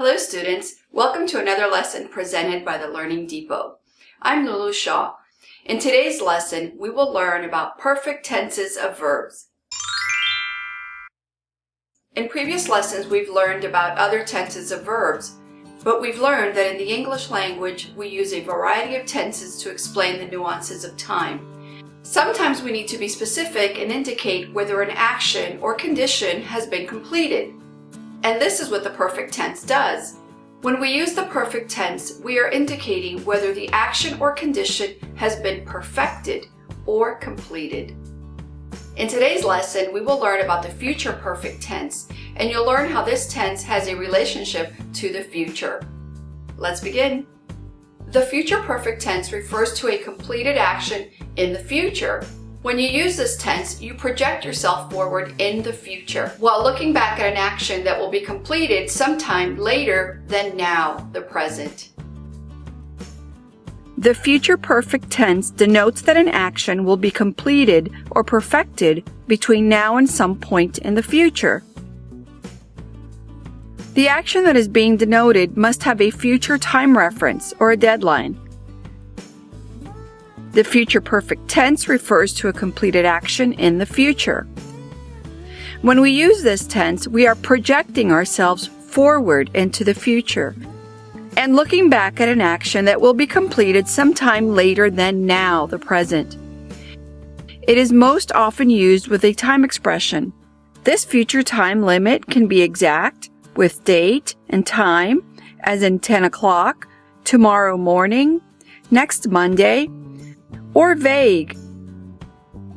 Hello students, welcome to another lesson presented by the Learning Depot. I'm Lulu Shaw. In today's lesson, we will learn about perfect tenses of verbs. In previous lessons, we've learned about other tenses of verbs, but we've learned that in the English language, we use a variety of tenses to explain the nuances of time. Sometimes we need to be specific and indicate whether an action or condition has been completed. And this is what the perfect tense does. When we use the perfect tense, we are indicating whether the action or condition has been perfected or completed. In today's lesson, we will learn about the future perfect tense, and you'll learn how this tense has a relationship to the future. Let's begin. The future perfect tense refers to a completed action in the future. When you use this tense, you project yourself forward in the future, while looking back at an action that will be completed sometime later than now, the present. The future perfect tense denotes that an action will be completed or perfected between now and some point in the future. The action that is being denoted must have a future time reference or a deadline. The future perfect tense refers to a completed action in the future. When we use this tense, we are projecting ourselves forward into the future and looking back at an action that will be completed sometime later than now, the present. It is most often used with a time expression. This future time limit can be exact, with date and time, as in 10 o'clock, tomorrow morning, next Monday, or vague,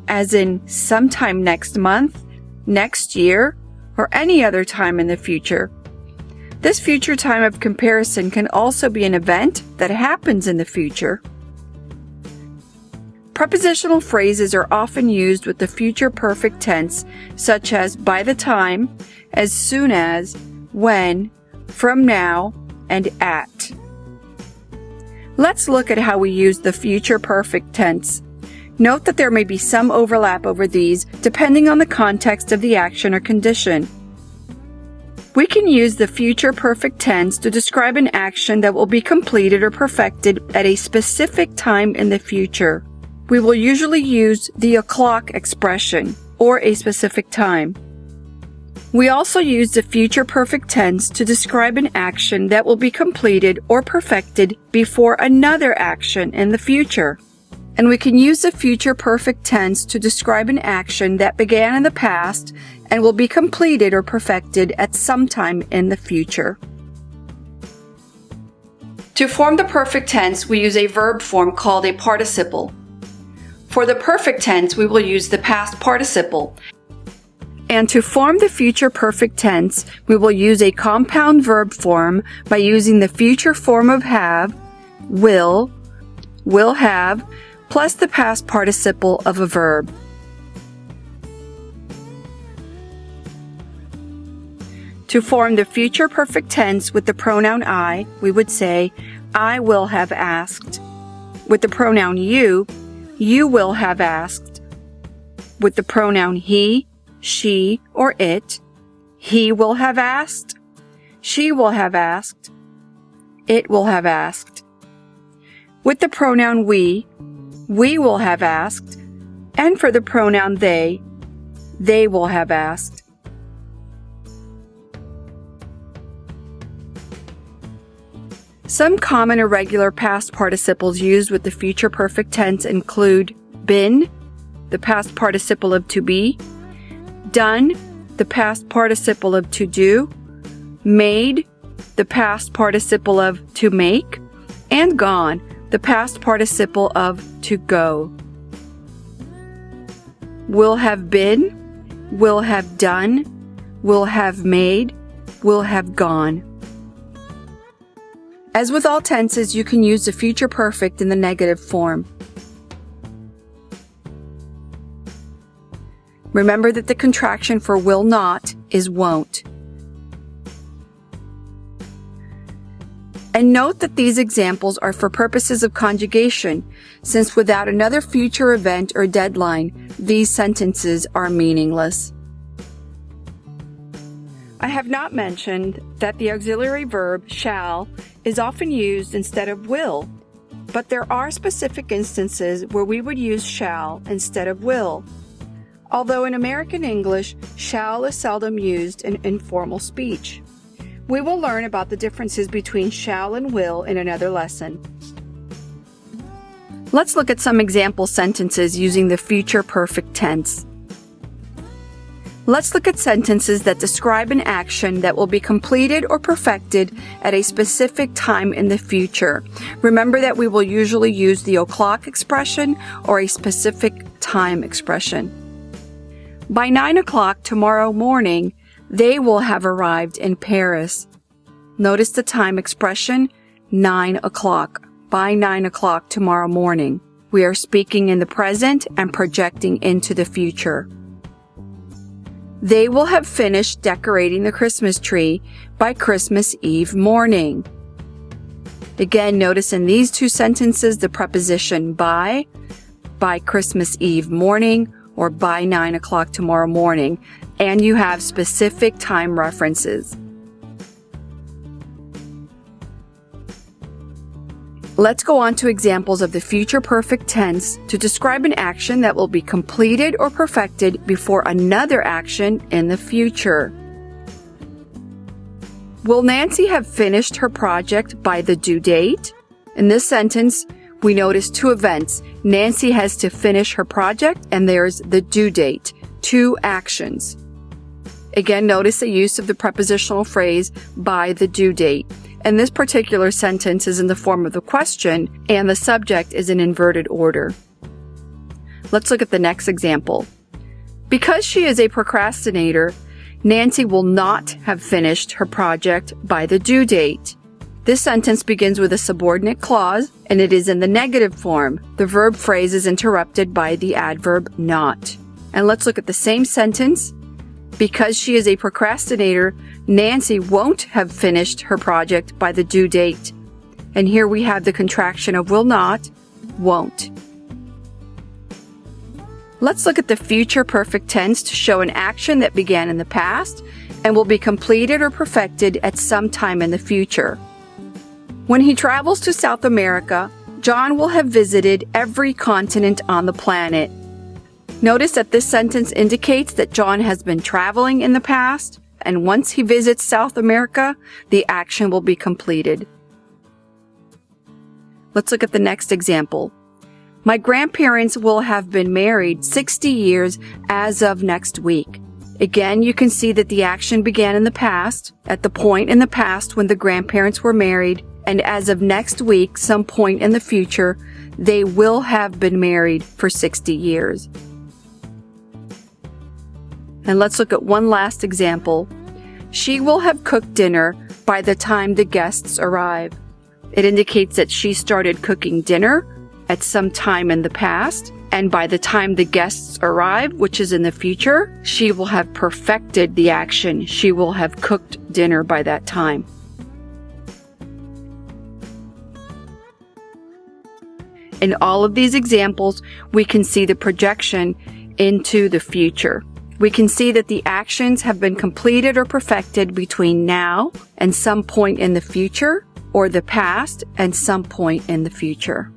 as in sometime next month, next year, or any other time in the future. This future time of comparison can also be an event that happens in the future. Prepositional phrases are often used with the future perfect tense, such as by the time, as soon as, when, from now, and at. Let's look at how we use the future perfect tense. Note that there may be some overlap over these depending on the context of the action or condition. We can use the future perfect tense to describe an action that will be completed or perfected at a specific time in the future. We will usually use the o'clock expression or a specific time. We also use the future perfect tense to describe an action that will be completed or perfected before another action in the future. And we can use the future perfect tense to describe an action that began in the past and will be completed or perfected at some time in the future. To form the perfect tense, we use a verb form called a participle. For the perfect tense, we will use the past participle. And to form the future perfect tense, we will use a compound verb form by using the future form of have, will have, plus the past participle of a verb. To form the future perfect tense with the pronoun I, we would say, I will have asked. With the pronoun you will have asked. With the pronoun he, she, or it, he will have asked, she will have asked, it will have asked. With the pronoun we will have asked, and for the pronoun they will have asked. Some common irregular past participles used with the future perfect tense include been, the past participle of to be, done, the past participle of to do, made, the past participle of to make, and gone, the past participle of to go. Will have been, will have done, will have made, will have gone. As with all tenses, you can use the future perfect in the negative form. Remember that the contraction for will not is won't. And note that these examples are for purposes of conjugation, since without another future event or deadline, these sentences are meaningless. I have not mentioned that the auxiliary verb shall is often used instead of will, but there are specific instances where we would use shall instead of will. Although in American English, shall is seldom used in informal speech. We will learn about the differences between shall and will in another lesson. Let's look at some example sentences using the future perfect tense. Let's look at sentences that describe an action that will be completed or perfected at a specific time in the future. Remember that we will usually use the o'clock expression or a specific time expression. By 9 o'clock tomorrow morning, they will have arrived in Paris. Notice the time expression, 9 o'clock. By 9 o'clock tomorrow morning. We are speaking in the present and projecting into the future. They will have finished decorating the Christmas tree by Christmas Eve morning. Again, notice in these two sentences the preposition by Christmas Eve morning, or by 9 o'clock tomorrow morning, and you have specific time references. Let's go on to examples of the future perfect tense to describe an action that will be completed or perfected before another action in the future. Will Nancy have finished her project by the due date? In this sentence, we notice two events. Nancy has to finish her project, and there's the due date. Two actions. Again, notice the use of the prepositional phrase by the due date. And this particular sentence is in the form of the question, and the subject is in inverted order. Let's look at the next example. Because she is a procrastinator, Nancy will not have finished her project by the due date. This sentence begins with a subordinate clause, and it is in the negative form. The verb phrase is interrupted by the adverb not. And let's look at the same sentence. Because she is a procrastinator, Nancy won't have finished her project by the due date. And here we have the contraction of will not, won't. Let's look at the future perfect tense to show an action that began in the past and will be completed or perfected at some time in the future. When he travels to South America, John will have visited every continent on the planet. Notice that this sentence indicates that John has been traveling in the past, and once he visits South America, the action will be completed. Let's look at the next example. My grandparents will have been married 60 years as of next week. Again, you can see that the action began in the past, at the point in the past when the grandparents were married, and as of next week, some point in the future, they will have been married for 60 years. And let's look at one last example. She will have cooked dinner by the time the guests arrive. It indicates that she started cooking dinner at some time in the past, and by the time the guests arrive, which is in the future, she will have perfected the action. She will have cooked dinner by that time. In all of these examples, we can see the projection into the future. We can see that the actions have been completed or perfected between now and some point in the future, or the past and some point in the future.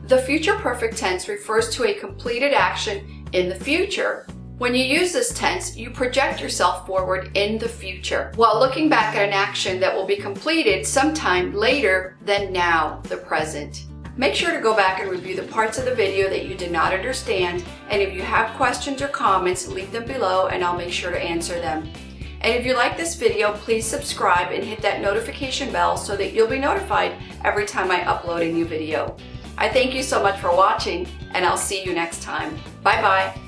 The future perfect tense refers to a completed action in the future. When you use this tense, you project yourself forward in the future, while looking back at an action that will be completed sometime later than now, the present. Make sure to go back and review the parts of the video that you did not understand, and if you have questions or comments, leave them below and I'll make sure to answer them. And if you like this video, please subscribe and hit that notification bell so that you'll be notified every time I upload a new video. I thank you so much for watching, and I'll see you next time. Bye bye.